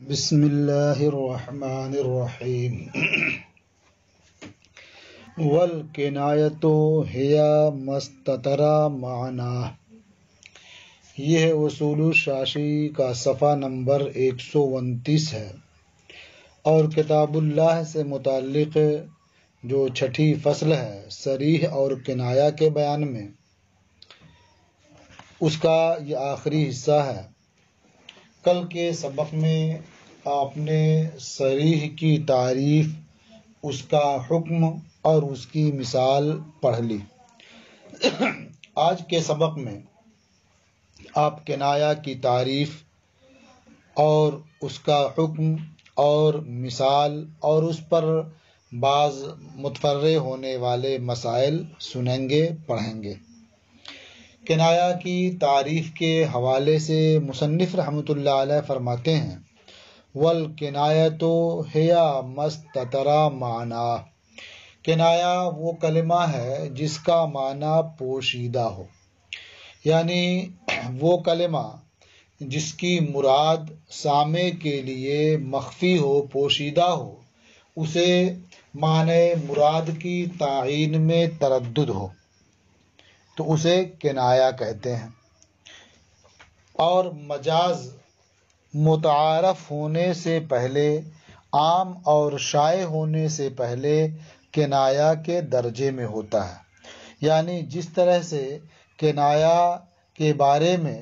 بسم اللہ الرحمن الرحیم والکنایۃ ہی مستتر معنی، یہ اصول الشاشی کا صفحہ نمبر 129 ہے، اور کتاب اللہ سے متعلق جو چھٹی فصل ہے صریح اور کنایہ کے بیان میں، اس کا یہ آخری حصہ ہے۔ کل کے سبق میں آپ نے صریح کی تعریف، اس کا حکم اور اس کی مثال پڑھ لی۔ آج کے سبق میں آپ کنایہ کی تعریف اور اس کا حکم اور مثال اور اس پر بعض متفرع ہونے والے مسائل سنیں گے، پڑھیں گے۔ کنایہ کی تعریف کے حوالے سے مصنف رحمۃ اللہ علیہ فرماتے ہیں، والکنایۃ ہی مستتر معنی، کنایہ وہ کلمہ ہے جس کا معنی پوشیدہ ہو، یعنی وہ کلمہ جس کی مراد سامع کے لیے مخفی ہو، پوشیدہ ہو، اسے معنی مراد کی تعیین میں تردد ہو تو اسے کنایہ کہتے ہیں۔ اور مجاز متعارف ہونے سے پہلے، عام اور شائع ہونے سے پہلے کنایہ کے درجے میں ہوتا ہے، یعنی جس طرح سے کنایہ کے بارے میں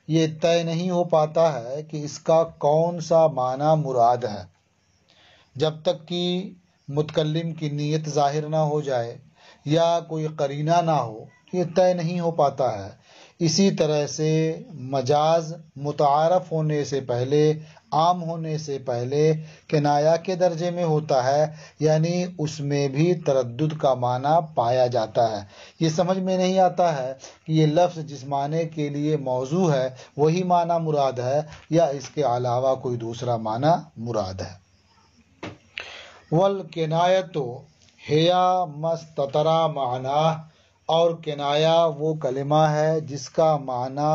یہ طے نہیں ہو پاتا ہے کہ اس کا کون سا معنی مراد ہے جب تک کہ متکلم کی نیت ظاہر نہ ہو جائے یا کوئی قرینہ نہ ہو، یہ طے نہیں ہو پاتا ہے۔ اسی طرح سے مجاز متعارف ہونے سے پہلے، عام ہونے سے پہلے کنایہ کے درجے میں ہوتا ہے، یعنی اس میں بھی تردد کا معنی پایا جاتا ہے۔ یہ سمجھ میں نہیں آتا ہے کہ یہ لفظ جس معنی کے لیے موضوع ہے وہی معنی مراد ہے یا اس کے علاوہ کوئی دوسرا معنی مراد ہے۔ والکنایۃ ہی مستتر معنی، اور کنایہ وہ کلمہ ہے جس کا معنی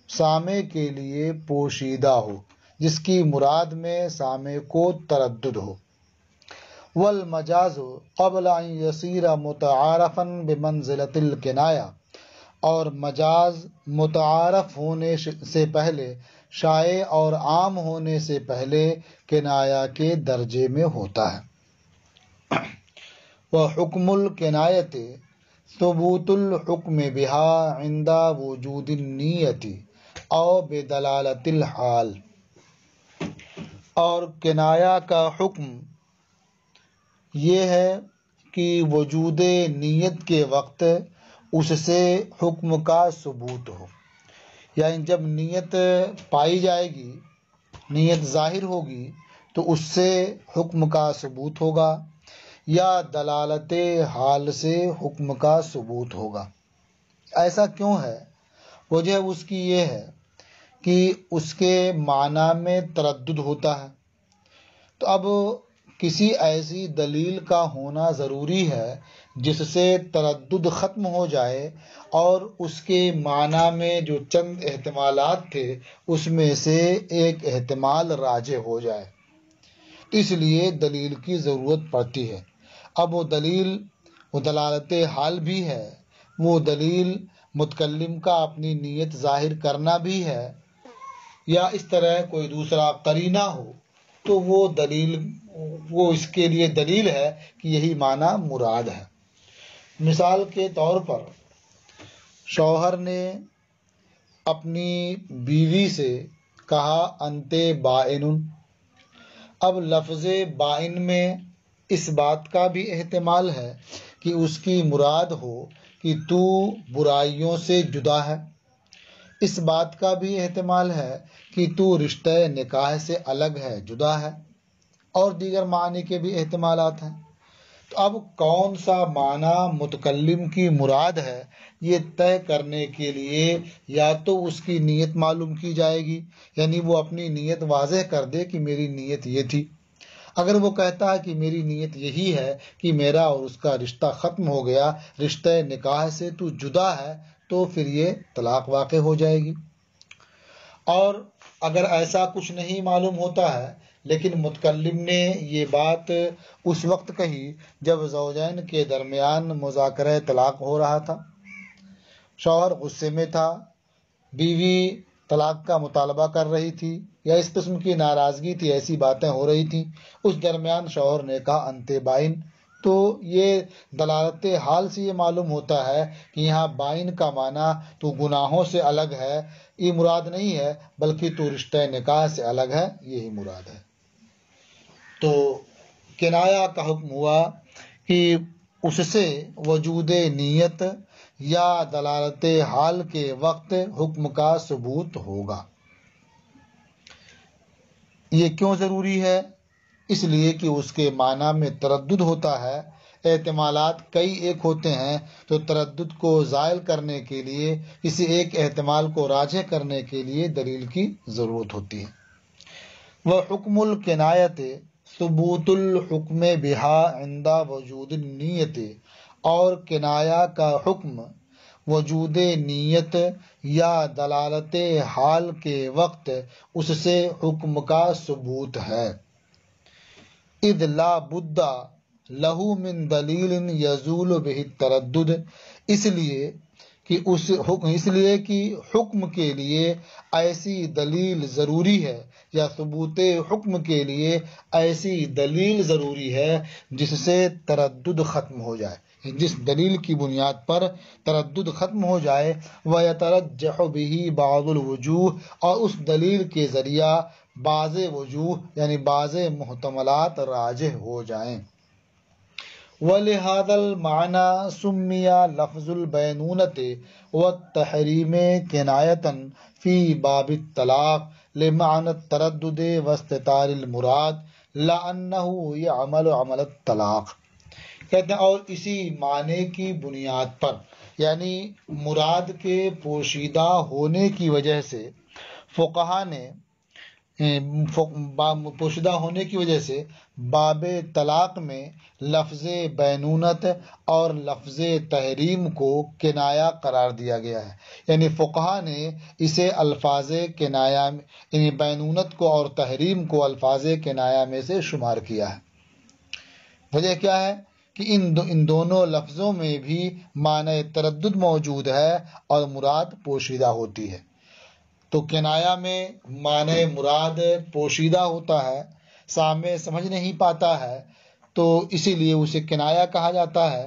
سامع کے لیے پوشیدہ ہو، جس کی مراد میں سامع کو تردد ہو۔ والمجاز قبل ان یصیر متعارفا بمنزلۃ الکنایہ، اور مجاز متعارف ہونے سے پہلے، شائع اور عام ہونے سے پہلے کنایہ کے درجے میں ہوتا ہے۔ وحکم الکنایۃ ثبوت الحکم بها عند وجود النیت او بدلالت الحال، اور کنایہ کا حکم یہ ہے کہ وجود نیت کے وقت اس سے حکم کا ثبوت ہو، یعنی جب نیت پائی جائے گی، نیت ظاہر ہوگی تو اس سے حکم کا ثبوت ہوگا، یا دلالت حال سے حکم کا ثبوت ہوگا۔ ایسا کیوں ہے؟ وجہ اس کی یہ ہے کہ اس کے معنی میں تردد ہوتا ہے، تو اب کسی ایسی دلیل کا ہونا ضروری ہے جس سے تردد ختم ہو جائے اور اس کے معنی میں جو چند احتمالات تھے اس میں سے ایک احتمال راجح ہو جائے، اس لیے دلیل کی ضرورت پڑتی ہے۔ اب وہ دلیل، وہ دلالت حال بھی ہے، وہ دلیل متکلم کا اپنی نیت ظاہر کرنا بھی ہے، یا اس طرح کوئی دوسرا قرینہ ہو تو وہ دلیل، وہ اس کے لیے دلیل ہے کہ یہی معنی مراد ہے۔ مثال کے طور پر شوہر نے اپنی بیوی سے کہا انت بائن، اب لفظ بائن میں اس بات کا بھی احتمال ہے کہ اس کی مراد ہو کہ تو برائیوں سے جدا ہے، اس بات کا بھی احتمال ہے کہ تو رشتہ نکاح سے الگ ہے، جدا ہے، اور دیگر معنی کے بھی احتمالات ہیں۔ تو اب کون سا معنی متکلم کی مراد ہے، یہ طے کرنے کے لیے یا تو اس کی نیت معلوم کی جائے گی، یعنی وہ اپنی نیت واضح کر دے کہ میری نیت یہ تھی۔ اگر وہ کہتا ہے کہ میری نیت یہی ہے کہ میرا اور اس کا رشتہ ختم ہو گیا، رشتہ نکاح سے تو جدا ہے، تو پھر یہ طلاق واقع ہو جائے گی۔ اور اگر ایسا کچھ نہیں معلوم ہوتا ہے، لیکن متکلم نے یہ بات اس وقت کہی جب زوجین کے درمیان مذاکرہ طلاق ہو رہا تھا، شوہر غصے میں تھا، بیوی طلاق کا مطالبہ کر رہی تھی یا اس قسم کی ناراضگی تھی، ایسی باتیں ہو رہی تھیں، اس درمیان شوہر نے کہا انت بائن، تو یہ دلالت حال سے یہ معلوم ہوتا ہے کہ یہاں بائن کا معنی تو گناہوں سے الگ ہے، یہ مراد نہیں ہے، بلکہ تو رشتہ نکاح سے الگ ہے، یہی مراد ہے۔ تو کنایا کا حکم ہوا کہ اس سے وجود نیت یا دلالت حال کے وقت حکم کا ثبوت ہوگا۔ یہ کیوں ضروری ہے؟ اس لیے کہ اس کے معنی میں تردد ہوتا ہے، احتمالات کئی ایک ہوتے ہیں، تو تردد کو زائل کرنے کے لیے، کسی ایک احتمال کو راجح کرنے کے لیے دلیل کی ضرورت ہوتی ہے۔ وحکم الکنایت ثبوت الحکم بہا عند وجود النیت، اور کنایا کا حکم وجود نیت یا دلالت حال کے وقت اس سے حکم کا ثبوت ہے۔ اذ لا بد لہ من دلیل یزول بہ التردد، اس لیے کہ حکم کے لیے ایسی دلیل ضروری ہے، یا ثبوت حکم کے لیے ایسی دلیل ضروری ہے جس سے تردد ختم ہو جائے، جس دلیل کی بنیاد پر تردد ختم ہو جائے، وَيَتَرَجَّحُ بِهِ بَعْضُ الْوُجُوهِ، اور اس دلیل کے ذریعہ بعض وجوہ یعنی بعض محتملات راجح ہو جائیں۔ وَلِهَذَا الْمَعْنَى سُمِّيَ لَفْظُ الْبَيْنُونَةِ وَالتَّحْرِيمِ كِنَایَةً فِي بَابِ الطَّلَاقِ لِمَعْنَى التَّرَدُّدِ وَاسْتِتَارِ الْمُرَادِ لَأَنَّهُ يَعْمَلُ عَمَلَ الطَّلَاقِ۔ کہتے ہیں اور اسی معنی کی بنیاد پر، یعنی مراد کے پوشیدہ ہونے کی وجہ سے فقہا نے باب طلاق میں لفظ بینونت اور لفظ تحریم کو کنایا قرار دیا گیا ہے، یعنی فقہا نے اسے الفاظ کنایا، یعنی بینونت کو اور تحریم کو الفاظ کنایا میں سے شمار کیا ہے۔ وجہ کیا ہے کہ ان دونوں لفظوں میں بھی معنی تردد موجود ہے اور مراد پوشیدہ ہوتی ہے۔ تو کنایا میں معنی مراد پوشیدہ ہوتا ہے، سامع سمجھ نہیں پاتا ہے، تو اسی لیے اسے کنایا کہا جاتا ہے۔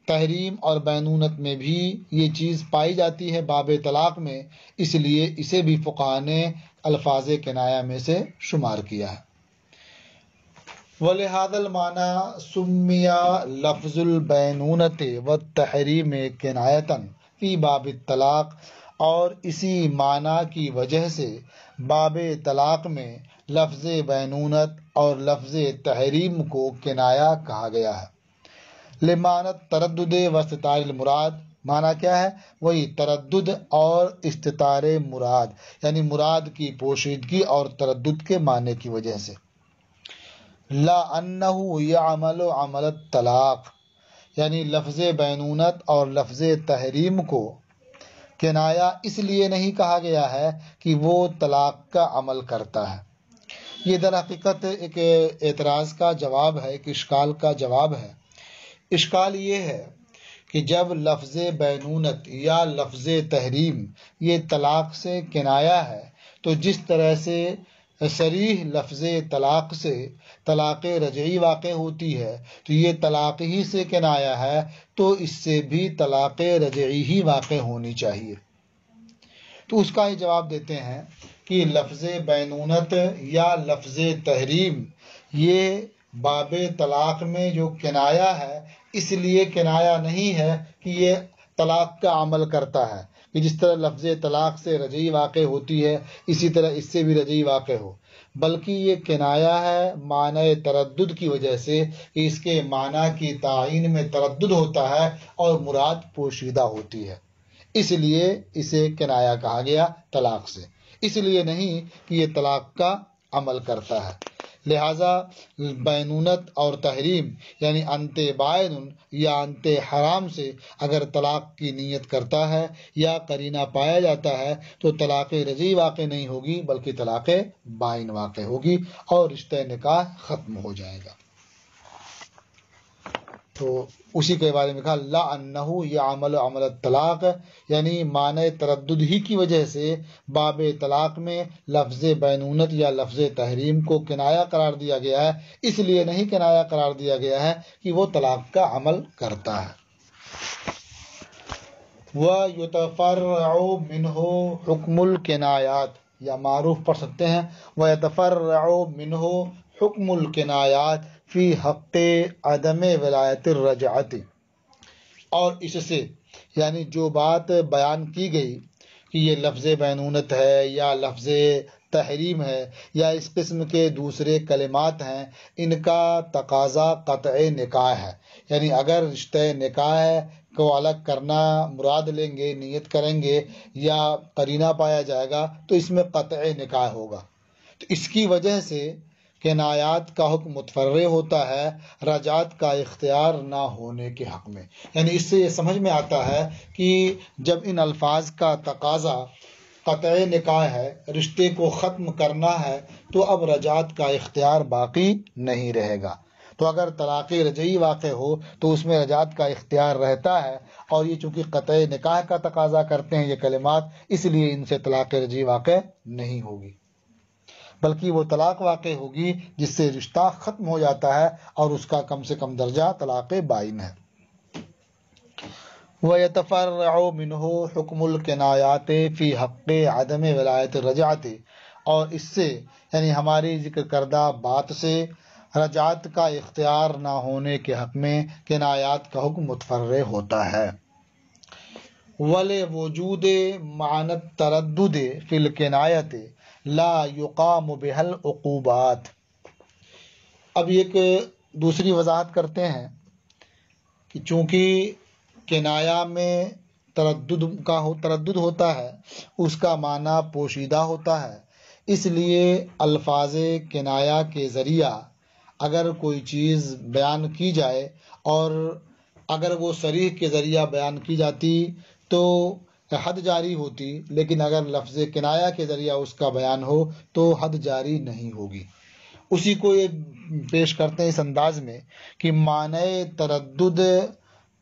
تحریم اور بینونت میں بھی یہ چیز پائی جاتی ہے باب طلاق میں، اس لیے اسے بھی فقہا نے الفاظ کنایا میں سے شمار کیا ہے۔ وَلِهَذَا الْمَعْنَى سُمِّيَ لَفْظُ الْبَيْنُونَةِ وَالتَّحْرِيمِ كِنَایَةً فِي بَابِ الطَّلَاقِ، اور اسی معنی کی وجہ سے باب طلاق میں لفظ بینونت اور لفظ تحریم کو کنایا کہا گیا ہے۔ لِمَعْنَى التَّرَدُّدِ وَاسْتِتَارِ الْمُرَادِ، معنی کیا ہے؟ وہی تردد اور استتار مراد، یعنی مراد کی پوشیدگی اور تردد کے معنی کی وجہ سے۔ لَأَنَّهُ يَعْمَلُ عَمَلَ الطَّلَاقِ، یعنی لفظ بینونت اور لفظ تحریم کو کنایا اس لیے نہیں کہا گیا ہے کہ وہ طلاق کا عمل کرتا ہے۔ یہ در حقیقت ایک اعتراض کا جواب ہے، ایک اشکال کا جواب ہے۔ اشکال یہ ہے کہ جب لفظ بینونت یا لفظ تحریم یہ طلاق سے کنایا ہے، تو جس طرح سے صریح لفظ طلاق سے طلاق رجعی واقع ہوتی ہے، تو یہ طلاق ہی سے کنایا ہے، تو اس سے بھی طلاق رجعی ہی واقع ہونی چاہیے۔ تو اس کا ہی جواب دیتے ہیں کہ لفظ بینونت یا لفظ تحریم یہ باب طلاق میں جو کنایا ہے، اس لیے کنایا نہیں ہے کہ یہ طلاق کا عمل کرتا ہے، کہ جس طرح لفظ طلاق سے رجعی واقع ہوتی ہے اسی طرح اس سے بھی رجعی واقع ہو، بلکہ یہ کنایا ہے معنی تردد کی وجہ سے، کہ اس کے معنی کی تعین میں تردد ہوتا ہے اور مراد پوشیدہ ہوتی ہے، اس لیے اسے کنایا کہا گیا طلاق سے، اس لیے نہیں کہ یہ طلاق کا عمل کرتا ہے۔ لہذا بینونت اور تحریم یعنی انت بائن یا انت حرام سے اگر طلاق کی نیت کرتا ہے یا قرینہ پایا جاتا ہے تو طلاق رجعی واقع نہیں ہوگی بلکہ طلاق بائن واقع ہوگی اور رشتہ نکاح ختم ہو جائے گا۔ تو اسی کے بارے میں کہا لا انہو یعمل عمل الطلاق، یعنی معنی تردد ہی کی وجہ سے باب طلاق میں لفظ بینونت یا لفظ تحریم کو کنایہ قرار دیا گیا ہے، اس لیے نہیں کنایہ قرار دیا گیا ہے کہ وہ طلاق کا عمل کرتا ہے۔ وَيُتَفَرَّعُ مِنْهُ حُكْمُ الْكِنَایَات، یا معروف پڑھ سکتے ہیں وَيَتَفَرَّعُ مِنْهُ حُكْمُ الْكِنَایَات فی حق عدم ولایت الرجعت، اور اس سے یعنی جو بات بیان کی گئی کہ یہ لفظ بینونت ہے یا لفظ تحریم ہے یا اس قسم کے دوسرے کلمات ہیں، ان کا تقاضا قطع نکاح ہے، یعنی اگر رشتہ نکاح کو الگ کرنا مراد لیں گے، نیت کریں گے یا قرینہ پایا جائے گا تو اس میں قطع نکاح ہوگا۔ تو اس کی وجہ سے کنایات کا حکم متفرع ہوتا ہے رجعت کا اختیار نہ ہونے کے حق میں، یعنی اس سے یہ سمجھ میں آتا ہے کہ جب ان الفاظ کا تقاضا قطع نکاح ہے، رشتے کو ختم کرنا ہے، تو اب رجعت کا اختیار باقی نہیں رہے گا۔ تو اگر طلاق رجعی واقع ہو تو اس میں رجعت کا اختیار رہتا ہے، اور یہ چونکہ قطع نکاح کا تقاضا کرتے ہیں یہ کلمات، اس لیے ان سے طلاق رجعی واقع نہیں ہوگی، بلکہ وہ طلاق واقع ہوگی جس سے رشتہ ختم ہو جاتا ہے اور اس کا کم سے کم درجہ طلاق بائن ہے۔ وَيَتَفَرَّعُ مِنْهُ حُكْمُ الْكِنَایَاتِ فِي حَقِّ عَدَمِ وَلَایَتِ الرَّجْعَةِ، اور اس سے یعنی ہماری ذکر کردہ بات سے رجعت کا اختیار نہ ہونے کے حق میں کنایات کا حکم متفرع ہوتا ہے۔ وَلِوُجُودِ مَعْنَى التَّرَدُّدِ فِي الْكِنَایَةِ لا یقام بها العقوبات، اب ایک دوسری وضاحت کرتے ہیں کہ چونکہ کنایہ میں تردد ہوتا ہے، اس کا معنی پوشیدہ ہوتا ہے، اس لیے الفاظ کنایہ کے ذریعہ اگر کوئی چیز بیان کی جائے اور اگر وہ صریح کے ذریعہ بیان کی جاتی تو حد جاری ہوتی، لیکن اگر لفظ کنایہ کے ذریعہ اس کا بیان ہو تو حد جاری نہیں ہوگی۔ اسی کو یہ پیش کرتے ہیں اس انداز میں کہ معنی تردد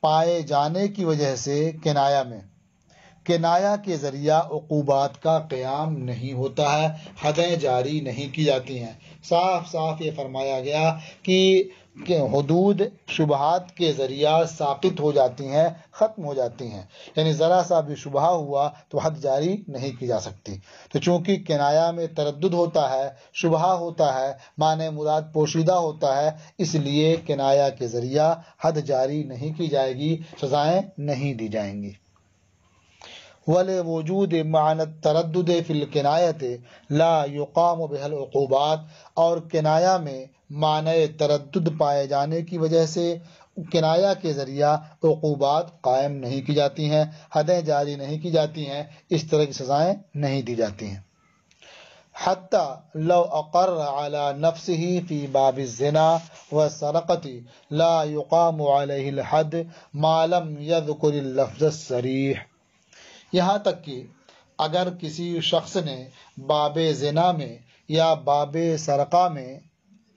پائے جانے کی وجہ سے کنایہ کے ذریعہ عقوبات کا قیام نہیں ہوتا ہے، حدیں جاری نہیں کی جاتی ہیں۔ صاف صاف یہ فرمایا گیا کہ حدود شبہات کے ذریعہ ساقط ہو جاتی ہیں، ختم ہو جاتی ہیں، یعنی ذرا سا بھی شبہ ہوا تو حد جاری نہیں کی جا سکتی۔ تو چونکہ کنایہ میں تردد ہوتا ہے، شبہ ہوتا ہے، معنی مراد پوشیدہ ہوتا ہے، اس لیے کنایہ کے ذریعہ حد جاری نہیں کی جائے گی، سزائیں نہیں دی جائیں گی۔ وَلِوُجُودِ مَعْنَى التَّرَدُّدِ فِي الْكِنَایَةِ لَا يُقَامُ بِهَا الْعُقُوبَاتِ، اور کنایہ میں معنی تردد پائے جانے کی وجہ سے کنایہ کے ذریعہ عقوبات قائم نہیں کی جاتی ہیں، حدیں جاری نہیں کی جاتی ہیں، اس طرح کی سزائیں نہیں دی جاتی ہیں۔ حَتَّى لَوْ أَقَرَّ عَلَى نَفْسِهِ فِي بَابِ الزِّنَا وَالسَّرِقَةِ لَا يُقَامُ عَلَيْهِ الْحَدُّ مَا لَمْ يَذْكُرِ اللَّفْظَ الصَّرِيحَ، یہاں تک کہ اگر کسی شخص نے باب زنا میں یا باب سرقہ میں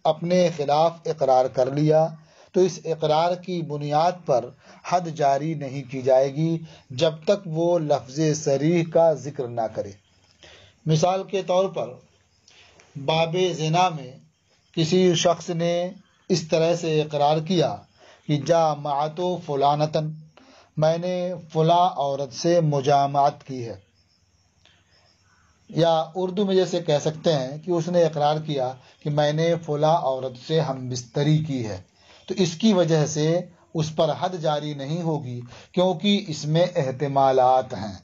اپنے خلاف اقرار کر لیا تو اس اقرار کی بنیاد پر حد جاری نہیں کی جائے گی جب تک وہ لفظ صریح کا ذکر نہ کرے۔ مثال کے طور پر باب زنا میں کسی شخص نے اس طرح سے اقرار کیا کہ جامعت فلانتن، میں نے فلاں عورت سے مجامعت کی ہے، یا اردو میں جیسے کہہ سکتے ہیں کہ اس نے اقرار کیا کہ میں نے فلاں عورت سے ہم بستری کی ہے، تو اس کی وجہ سے اس پر حد جاری نہیں ہوگی کیونکہ اس میں احتمالات ہیں۔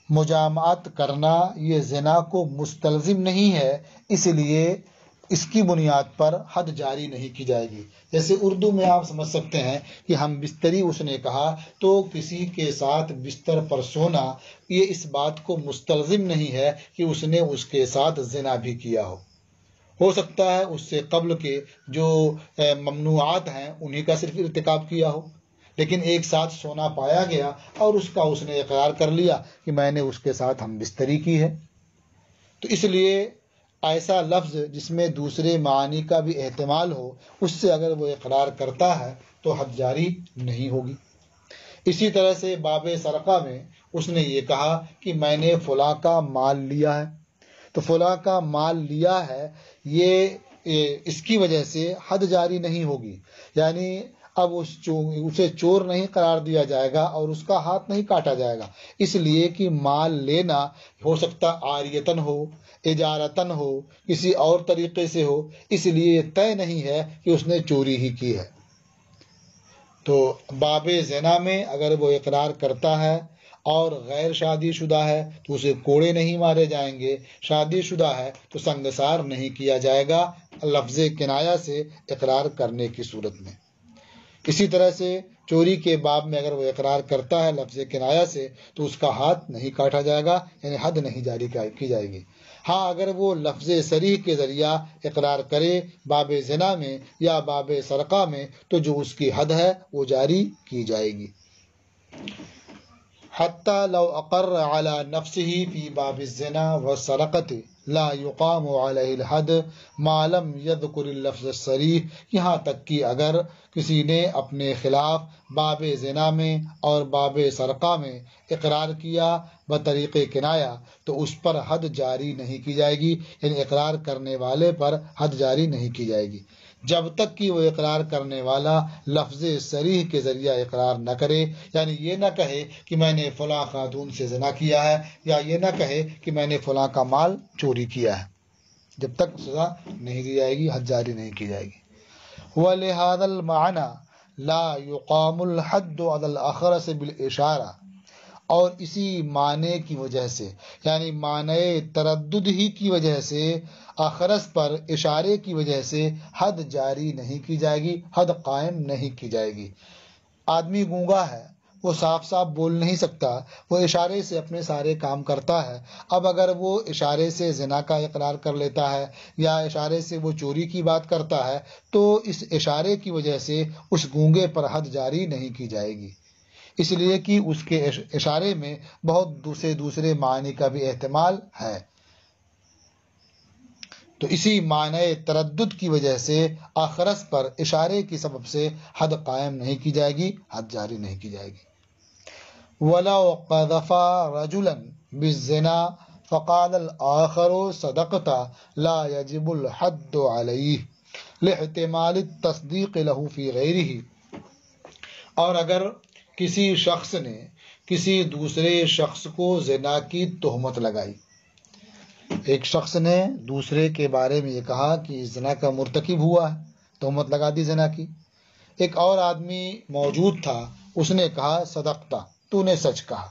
مجامعت کرنا یہ زنا کو مستلزم نہیں ہے، اس لیے اس کی بنیاد پر حد جاری نہیں کی جائے گی۔ جیسے اردو میں آپ سمجھ سکتے ہیں کہ ہم بستری اس نے کہا تو کسی کے ساتھ بستر پر سونا یہ اس بات کو مستلزم نہیں ہے کہ اس نے اس کے ساتھ زنا بھی کیا ہو۔ ہو سکتا ہے اس سے قبل کے جو ممنوعات ہیں انہی کا صرف ارتکاب کیا ہو، لیکن ایک ساتھ سونا پایا گیا اور اس نے اقرار کر لیا کہ میں نے اس کے ساتھ ہم بستری کی ہے، تو اس لیے ایسا لفظ جس میں دوسرے معانی کا بھی احتمال ہو، اس سے اگر وہ اقرار کرتا ہے تو حد جاری نہیں ہوگی۔ اسی طرح سے باب سرقہ میں اس نے یہ کہا کہ میں نے فلاں کا مال لیا ہے، تو فلاں کا مال لیا ہے، یہ اس کی وجہ سے حد جاری نہیں ہوگی، یعنی اب اسے چور نہیں قرار دیا جائے گا اور اس کا ہاتھ نہیں کاٹا جائے گا، اس لیے کہ مال لینا ہو سکتا عاریتن ہو، اجارتن ہو، کسی اور طریقے سے ہو، اس لیے یہ طے نہیں ہے کہ اس نے چوری ہی کی ہے۔ تو باب زنا میں اگر وہ اقرار کرتا ہے اور غیر شادی شدہ ہے تو اسے کوڑے نہیں مارے جائیں گے، شادی شدہ ہے تو سنگسار نہیں کیا جائے گا لفظ کنایہ سے اقرار کرنے کی صورت میں۔ اسی طرح سے چوری کے باب میں اگر وہ اقرار کرتا ہے لفظ کنایہ سے تو اس کا ہاتھ نہیں کاٹا جائے گا، یعنی حد نہیں جاری کی جائے گی۔ ہاں اگر وہ لفظ صریح کے ذریعہ اقرار کرے باب زنا میں یا باب سرقہ میں تو جو اس کی حد ہے وہ جاری کی جائے گی۔ حتی لو اقر علی نفسه فی باب الزنا والسرقۃ لا یقام علیہ الحد ما لم یذکر اللفظ الصریح، یہاں تک کہ اگر کسی نے اپنے خلاف باب زنا میں اور باب سرقہ میں اقرار کیا بطریق کنایہ تو اس پر حد جاری نہیں کی جائے گی، یعنی اقرار کرنے والے پر حد جاری نہیں کی جائے گی جب تک کہ وہ اقرار کرنے والا لفظ صریح کے ذریعہ اقرار نہ کرے، یعنی یہ نہ کہے کہ میں نے فلاں خاتون سے زنا کیا ہے، یا یہ نہ کہے کہ میں نے فلاں کا مال چوری کیا ہے، جب تک سزا نہیں دی جائے گی، حد جاری نہیں کی جائے گی۔ وَلِهَذَا الْمَعْنَى لَا يُقَامُ الْحَدُّ عَلَى الْأَخْرَسِ بِالْإِشَارَةِ، اور اسی معنی کی وجہ سے، یعنی معنی تردد ہی کی وجہ سے اخرس پر اشارے کی وجہ سے حد جاری نہیں کی جائے گی، حد قائم نہیں کی جائے گی۔ آدمی گونگا ہے، وہ صاف صاف بول نہیں سکتا، وہ اشارے سے اپنے سارے کام کرتا ہے، اب اگر وہ اشارے سے زنا کا اقرار کر لیتا ہے یا اشارے سے وہ چوری کی بات کرتا ہے تو اس اشارے کی وجہ سے اس گونگے پر حد جاری نہیں کی جائے گی، اس لیے کہ اس کے اشارے میں بہت دوسرے معنی کا بھی احتمال ہے، تو اسی معنی تردد کی وجہ سے آخرس پر اشارے کی سبب سے حد قائم نہیں کی جائے گی، حد جاری نہیں کی جائے گی۔ وَلَوْ قَذَفَ رَجُلًا بِالزِّنَا فَقَالَ الْآخَرُ صَدَقْتَ لَا يَجِبُ الْحَدُّ عَلَيْهِ لِاحْتِمَالِ التَّصْدِيقِ لَهُ فِي غَيْرِهِ، اور اگر کسی شخص نے کسی دوسرے شخص کو زنا کی تہمت لگائی، ایک شخص نے دوسرے کے بارے میں یہ کہا کہ زنا کا مرتکب ہوا ہے، تہمت لگا دی زنا کی، ایک اور آدمی موجود تھا، اس نے کہا صدقتا، تو نے سچ کہا،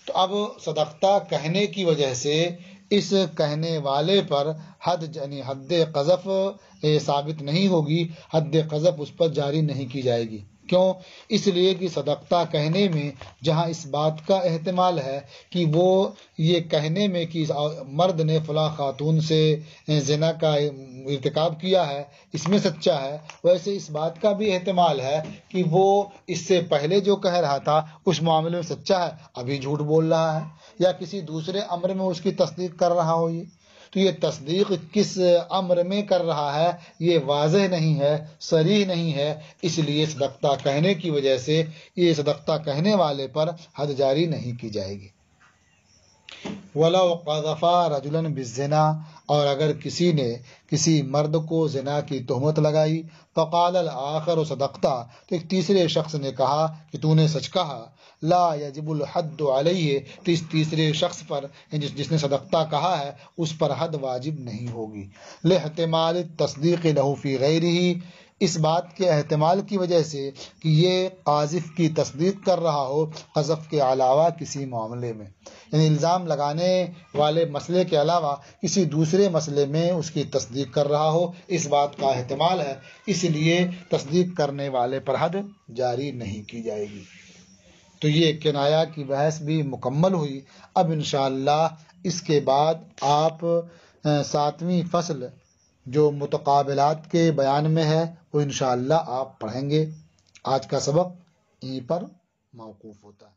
تو اب صدقتا کہنے کی وجہ سے اس کہنے والے پر یعنی حد قذف ثابت نہیں ہوگی، حد قذف اس پر جاری نہیں کی جائے گی۔ کیوں؟ اس لیے کہ صدقتا کہنے میں جہاں اس بات کا احتمال ہے کہ وہ یہ کہنے میں کہ مرد نے فلاں خاتون سے زنا کا ارتکاب کیا ہے اس میں سچا ہے، ویسے اس بات کا بھی احتمال ہے کہ وہ اس سے پہلے جو کہہ رہا تھا اس معاملے میں سچا ہے، ابھی جھوٹ بول رہا ہے، یا کسی دوسرے امر میں اس کی تصدیق کر رہا ہو، تو یہ تصدیق کس امر میں کر رہا ہے یہ واضح نہیں ہے، صریح نہیں ہے، اس لیے صدقتا کہنے کی وجہ سے یہ صدقتا کہنے والے پر حد جاری نہیں کی جائے گی۔ وَلَوْ قَذَفَ رَجُلًا بِالزِّنَا، اور اگر کسی نے کسی مرد کو زنا کی تہمت لگائی، فَقَالَ الْآخَرُ صَدَقْتَ، تو ایک تیسرے شخص نے کہا کہ تو نے سچ کہا، لا یجب الحد علیہ، تو اس تیسرے شخص پر جس نے صدقتا کہا ہے اس پر حد واجب نہیں ہوگی، لاحتمال التصدیق له فی غیرہ، اس بات کے احتمال کی وجہ سے کہ یہ قاذف کی تصدیق کر رہا ہو قذف کے علاوہ کسی معاملے میں، یعنی الزام لگانے والے مسئلے کے علاوہ کسی دوسرے مسئلے میں اس کی تصدیق کر رہا ہو، اس بات کا احتمال ہے، اس لیے تصدیق کرنے والے پر حد جاری نہیں کی جائے گی۔ تو یہ کنایہ کی بحث بھی مکمل ہوئی۔ اب انشاءاللہ اس کے بعد آپ 7ویں فصل جو متقابلات کے بیان میں ہے وہ انشاءاللہ آپ پڑھیں گے۔ آج کا سبق یہیں پر موقوف ہوتا ہے۔